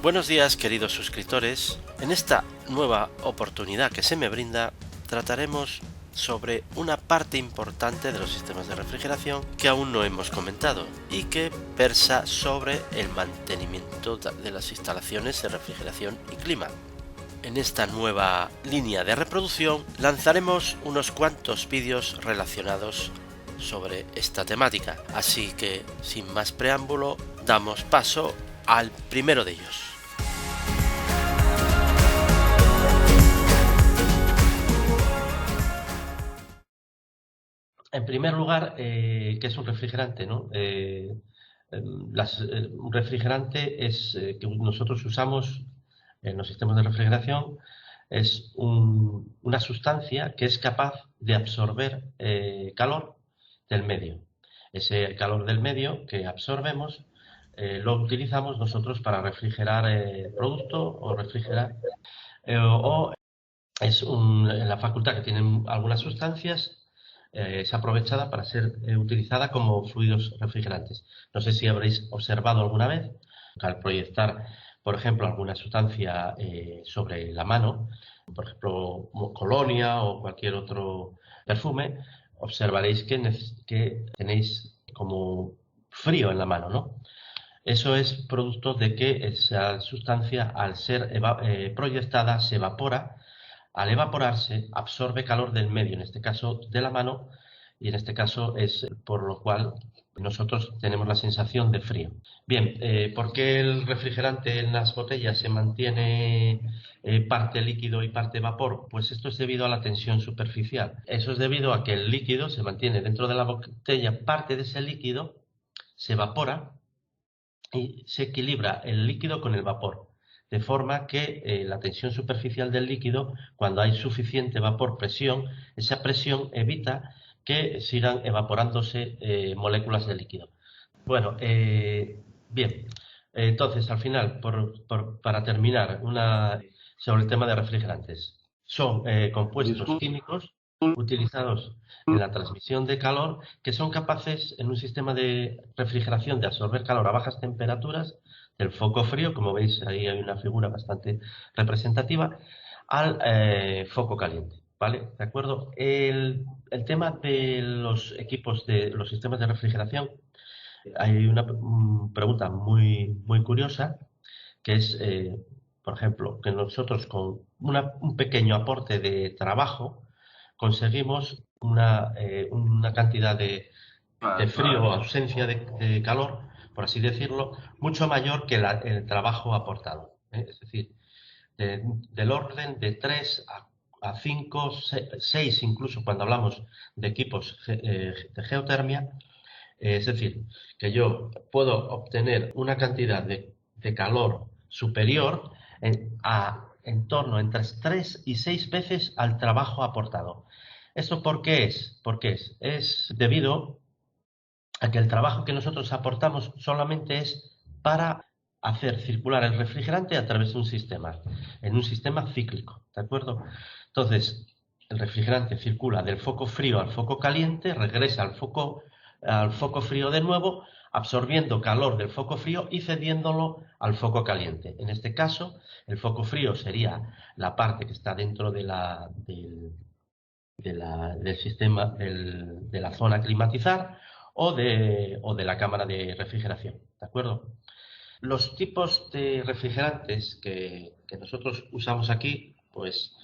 Buenos días, queridos suscriptores. En esta nueva oportunidad que se me brinda, trataremos sobre una parte importante de los sistemas de refrigeración que aún no hemos comentado y que versa sobre el mantenimiento de las instalaciones de refrigeración y clima. En esta nueva línea de reproducción lanzaremos unos cuantos vídeos relacionados sobre esta temática, así que sin más preámbulo damos paso al primero de ellos. En primer lugar, ¿qué es un refrigerante, no? Un refrigerante es que nosotros usamos en los sistemas de refrigeración, es una sustancia que es capaz de absorber calor del medio. Ese calor del medio que absorbemos lo utilizamos nosotros para refrigerar producto o refrigerar o es la facultad que tienen algunas sustancias es aprovechada para ser utilizada como fluidos refrigerantes. No sé si habréis observado alguna vez, al proyectar, por ejemplo, alguna sustancia sobre la mano, por ejemplo, colonia o cualquier otro perfume, observaréis que tenéis como frío en la mano, ¿no? Eso es producto de que esa sustancia, al ser proyectada, se evapora. Al evaporarse, absorbe calor del medio, en este caso de la mano, y en este caso es por lo cual nosotros tenemos la sensación de frío. Bien, ¿por qué el refrigerante en las botellas se mantiene parte líquido y parte vapor? Pues esto es debido a la tensión superficial. Eso es debido a que el líquido se mantiene dentro de la botella, parte de ese líquido se evapora y se equilibra el líquido con el vapor, de forma que la tensión superficial del líquido, cuando hay suficiente vapor-presión, esa presión evita que sigan evaporándose moléculas de líquido. Bueno, bien, entonces al final, para terminar, sobre el tema de refrigerantes. Son compuestos químicos utilizados en la transmisión de calor que son capaces en un sistema de refrigeración de absorber calor a bajas temperaturas del foco frío, como veis ahí hay una figura bastante representativa, al foco caliente, ¿vale? ¿De acuerdo? El tema de los equipos de los sistemas de refrigeración, hay una pregunta muy curiosa que es, por ejemplo, que nosotros con un pequeño aporte de trabajo conseguimos una cantidad de frío o ausencia de calor, por así decirlo, mucho mayor que el trabajo aportado. Es decir, del orden de 3 a 5, 6 incluso cuando hablamos de equipos de geotermia. Es decir, que yo puedo obtener una cantidad de calor superior en torno entre 3 y 6 veces al trabajo aportado. ¿Esto por qué es? Es debido a que el trabajo que nosotros aportamos solamente es para hacer circular el refrigerante a través de un sistema, en un sistema cíclico, ¿de acuerdo? Entonces, el refrigerante circula del foco frío al foco caliente, regresa al foco frío de nuevo, absorbiendo calor del foco frío y cediéndolo al foco caliente. En este caso, el foco frío sería la parte que está dentro del sistema de la zona a climatizar o de la cámara de refrigeración, ¿de acuerdo? Los tipos de refrigerantes que nosotros usamos aquí, pues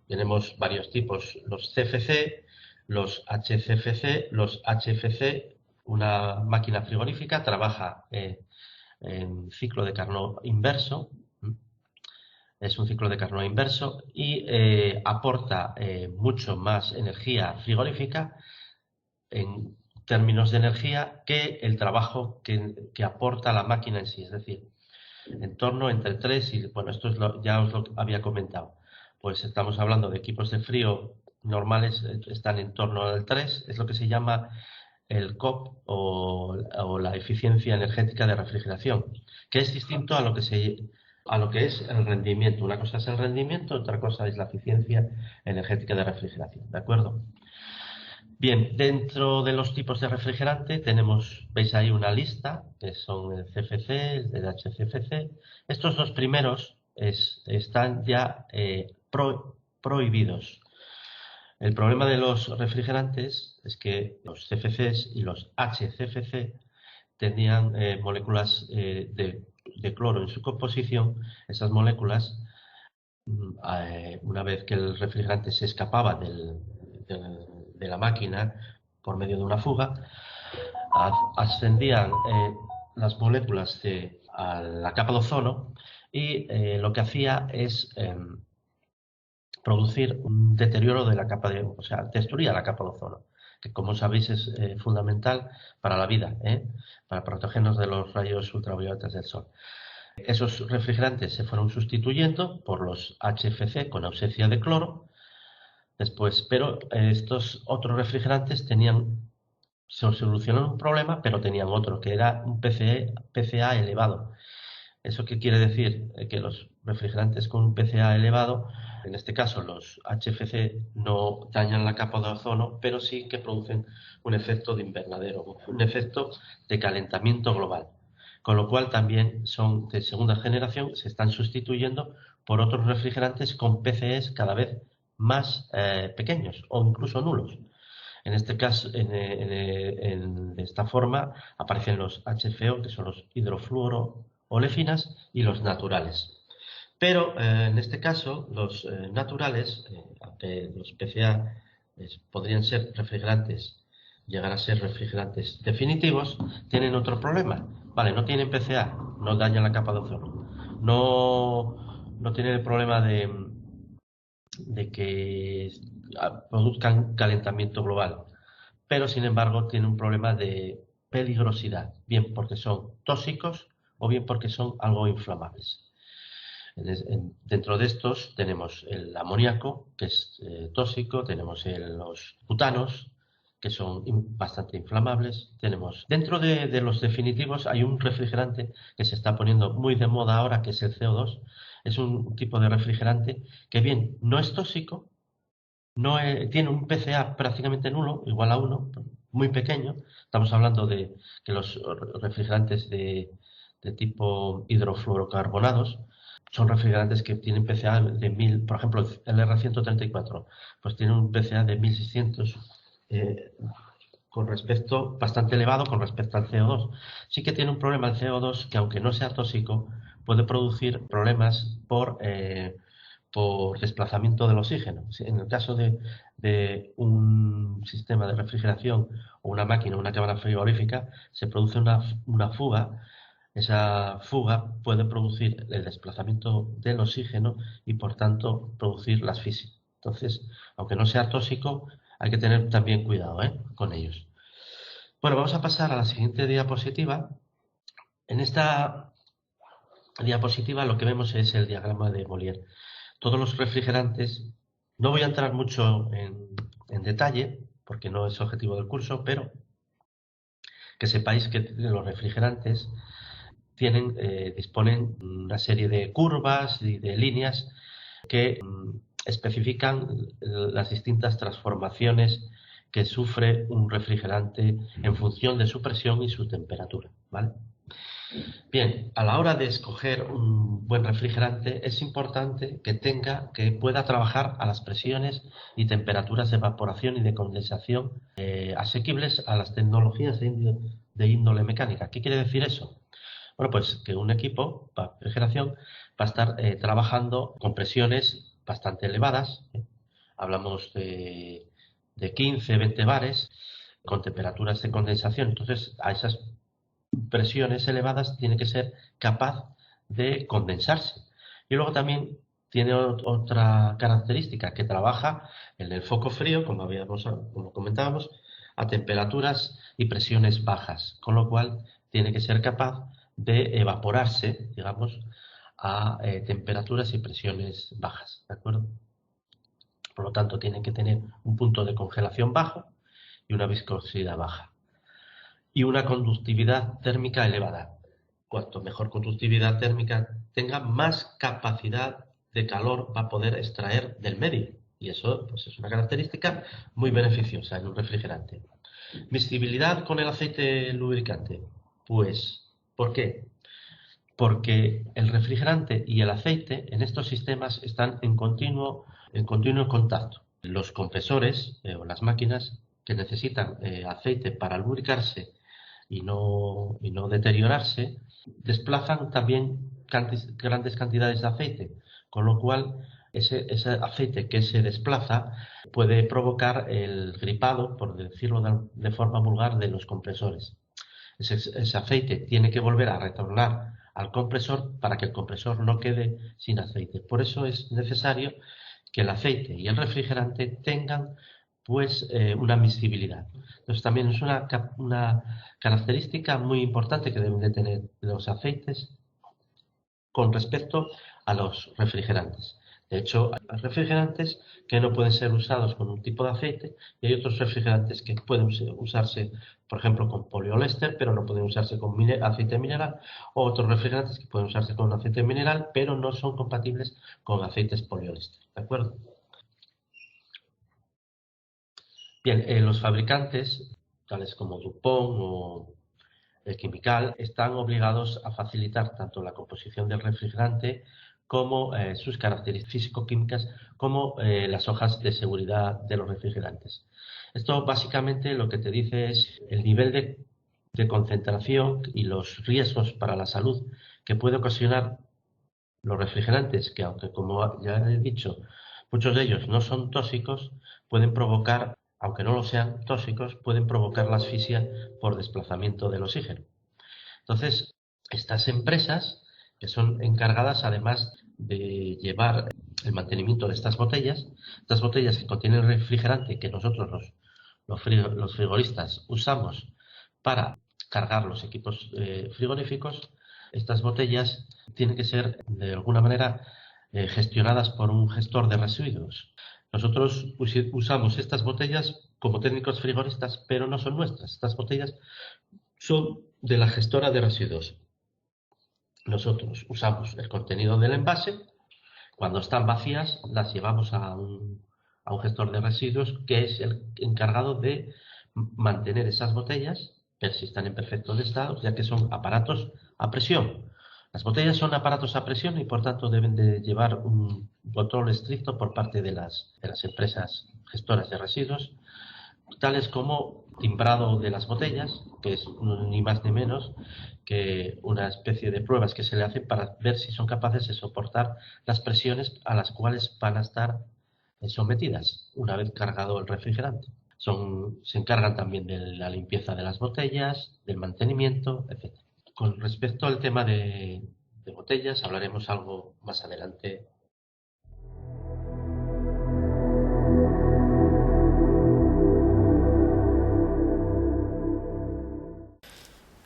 tenemos varios tipos, los CFC, los HCFC, los HFC. Una máquina frigorífica trabaja en ciclo de Carnot inverso, es un ciclo de Carnot inverso y aporta mucho más energía frigorífica en términos de energía que el trabajo que aporta la máquina en sí, es decir, en torno entre 3 y, bueno, esto ya os lo había comentado, pues estamos hablando de equipos de frío normales, están en torno al 3, es lo que se llama el COP o la eficiencia energética de refrigeración, que es distinto a lo que es el rendimiento. Una cosa es el rendimiento, otra cosa es la eficiencia energética de refrigeración, ¿de acuerdo? Bien, dentro de los tipos de refrigerante tenemos, veis ahí una lista, que son el CFC, el HCFC. Estos dos primeros están ya prohibidos. El problema de los refrigerantes es que los CFCs y los HCFC tenían moléculas de cloro en su composición. Esas moléculas, una vez que el refrigerante se escapaba de la máquina por medio de una fuga, ascendían las moléculas a la capa de ozono y lo que hacía es producir un deterioro de la capa o sea, destruía la capa de ozono, que como sabéis es fundamental para la vida, para protegernos de los rayos ultravioletas del sol. Esos refrigerantes se fueron sustituyendo por los HFC con ausencia de cloro, después, pero estos otros refrigerantes se solucionaron un problema, pero tenían otro, que era un PCA elevado. ¿Eso qué quiere decir? Que los refrigerantes con un PCA elevado, en este caso los HFC, no dañan la capa de ozono, pero sí que producen un efecto de invernadero, un efecto de calentamiento global. Con lo cual también son de segunda generación, se están sustituyendo por otros refrigerantes con PCEs cada vez más pequeños o incluso nulos. En este caso, de esta forma, aparecen los HFO, que son los hidrofluoroolecinas, y los naturales. Pero en este caso, los naturales, aunque los PCA podrían ser refrigerantes, llegar a ser refrigerantes definitivos, tienen otro problema. Vale, no tienen PCA, no dañan la capa de ozono. No tienen el problema de que produzcan calentamiento global, pero sin embargo tiene un problema de peligrosidad, bien porque son tóxicos o bien porque son algo inflamables. Dentro de estos tenemos el amoníaco, que es tóxico, tenemos los butanos, que son bastante inflamables. Dentro de los definitivos hay un refrigerante que se está poniendo muy de moda ahora, que es el CO2. Es un tipo de refrigerante que bien, no es tóxico, tiene un PCA prácticamente nulo, igual a 1, muy pequeño. Estamos hablando de que los refrigerantes de tipo hidrofluorocarbonados son refrigerantes que tienen PCA de 1000, por ejemplo, el R134, pues tiene un PCA de 1600, bastante elevado con respecto al CO2. Sí que tiene un problema el CO2, que aunque no sea tóxico, puede producir problemas por desplazamiento del oxígeno. En el caso de un sistema de refrigeración o una máquina, una cámara frigorífica, se produce una fuga. Esa fuga puede producir el desplazamiento del oxígeno y, por tanto, producir la asfixia. Entonces, aunque no sea tóxico, hay que tener también cuidado con ellos. Bueno, vamos a pasar a la siguiente diapositiva. En esta diapositiva lo que vemos es el diagrama de Molière. Todos los refrigerantes, no voy a entrar mucho en detalle, porque no es objetivo del curso, pero que sepáis que los refrigerantes disponen una serie de curvas y de líneas que especifican las distintas transformaciones que sufre un refrigerante en función de su presión y su temperatura, ¿vale? Bien, a la hora de escoger un buen refrigerante es importante que pueda trabajar a las presiones y temperaturas de evaporación y de condensación asequibles a las tecnologías de índole mecánica. ¿Qué quiere decir eso? Bueno, pues que un equipo para refrigeración va a estar trabajando con presiones bastante elevadas. Hablamos de 15, 20 bares, con temperaturas de condensación. Entonces, a esas presiones elevadas tiene que ser capaz de condensarse. Y luego también tiene otra característica, que trabaja en el foco frío, como comentábamos, a temperaturas y presiones bajas, con lo cual tiene que ser capaz de evaporarse, digamos, a temperaturas y presiones bajas, ¿de acuerdo? Por lo tanto, tiene que tener un punto de congelación bajo y una viscosidad baja. Y una conductividad térmica elevada. Cuanto mejor conductividad térmica tenga, más capacidad de calor va a poder extraer del medio. Y eso pues, es una característica muy beneficiosa en un refrigerante. Miscibilidad con el aceite lubricante. Pues, ¿por qué? Porque el refrigerante y el aceite en estos sistemas están en continuo contacto. Los compresores o las máquinas que necesitan aceite para lubricarse y no deteriorarse, desplazan también grandes cantidades de aceite, con lo cual ese aceite que se desplaza puede provocar el gripado, por decirlo de forma vulgar, de los compresores. Ese aceite tiene que volver a retornar al compresor para que el compresor no quede sin aceite. Por eso es necesario que el aceite y el refrigerante tengan pues una miscibilidad. Entonces también es una característica muy importante que deben de tener los aceites con respecto a los refrigerantes. De hecho, hay refrigerantes que no pueden ser usados con un tipo de aceite y hay otros refrigerantes que pueden usarse, por ejemplo, con poliéster, pero no pueden usarse con aceite mineral, o otros refrigerantes que pueden usarse con aceite mineral, pero no son compatibles con aceites poliéster. ¿De acuerdo? Bien, los fabricantes, tales como DuPont o Quimical, están obligados a facilitar tanto la composición del refrigerante como sus características físico-químicas, como las hojas de seguridad de los refrigerantes. Esto básicamente lo que te dice es el nivel de concentración y los riesgos para la salud que puede ocasionar los refrigerantes, que aunque como ya he dicho, muchos de ellos no son tóxicos, pueden provocar, aunque no lo sean tóxicos, pueden provocar la asfixia por desplazamiento del oxígeno. Entonces, estas empresas que son encargadas además de llevar el mantenimiento de estas botellas que contienen refrigerante que nosotros los frigoristas usamos para cargar los equipos frigoríficos, estas botellas tienen que ser de alguna manera gestionadas por un gestor de residuos. Nosotros usamos estas botellas como técnicos frigoristas, pero no son nuestras. Estas botellas son de la gestora de residuos. Nosotros usamos el contenido del envase. Cuando están vacías, las llevamos a un gestor de residuos que es el encargado de mantener esas botellas, ver si están en perfecto estado, ya que son aparatos a presión. Las botellas son aparatos a presión y por tanto deben de llevar un control estricto por parte de las empresas gestoras de residuos, tales como timbrado de las botellas, que es ni más ni menos que una especie de pruebas que se le hacen para ver si son capaces de soportar las presiones a las cuales van a estar sometidas una vez cargado el refrigerante. Se encargan también de la limpieza de las botellas, del mantenimiento, etc. Con respecto al tema de botellas, hablaremos algo más adelante.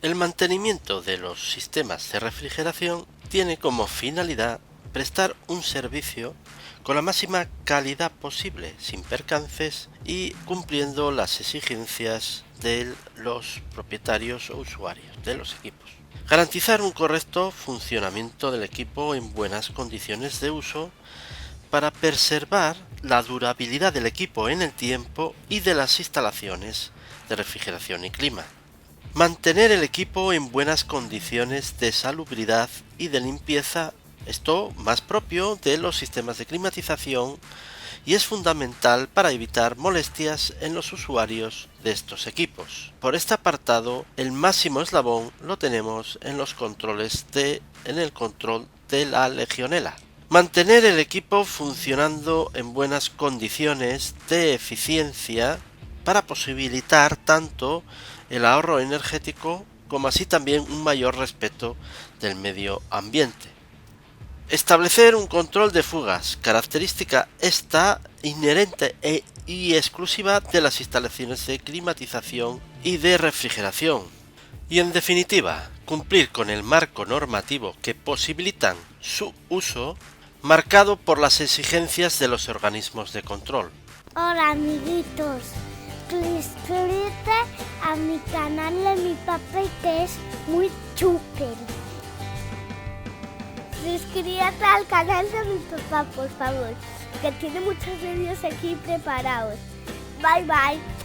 El mantenimiento de los sistemas de refrigeración tiene como finalidad prestar un servicio con la máxima calidad posible, sin percances y cumpliendo las exigencias de los propietarios o usuarios de los equipos. Garantizar un correcto funcionamiento del equipo en buenas condiciones de uso para preservar la durabilidad del equipo en el tiempo y de las instalaciones de refrigeración y clima. Mantener el equipo en buenas condiciones de salubridad y de limpieza, esto más propio de los sistemas de climatización, y es fundamental para evitar molestias en los usuarios de estos equipos. Por este apartado, el máximo eslabón lo tenemos en los controles en el control de la legionela. Mantener el equipo funcionando en buenas condiciones de eficiencia para posibilitar tanto el ahorro energético como así también un mayor respeto del medio ambiente. Establecer un control de fugas, característica esta inherente y exclusiva de las instalaciones de climatización y de refrigeración. Y en definitiva, cumplir con el marco normativo que posibilitan su uso, marcado por las exigencias de los organismos de control. Hola amiguitos, suscríbete a mi canal de mi papá que es muy chúper. Suscríbete al canal de mi papá, por favor. que tiene muchos vídeos aquí preparados. Bye bye.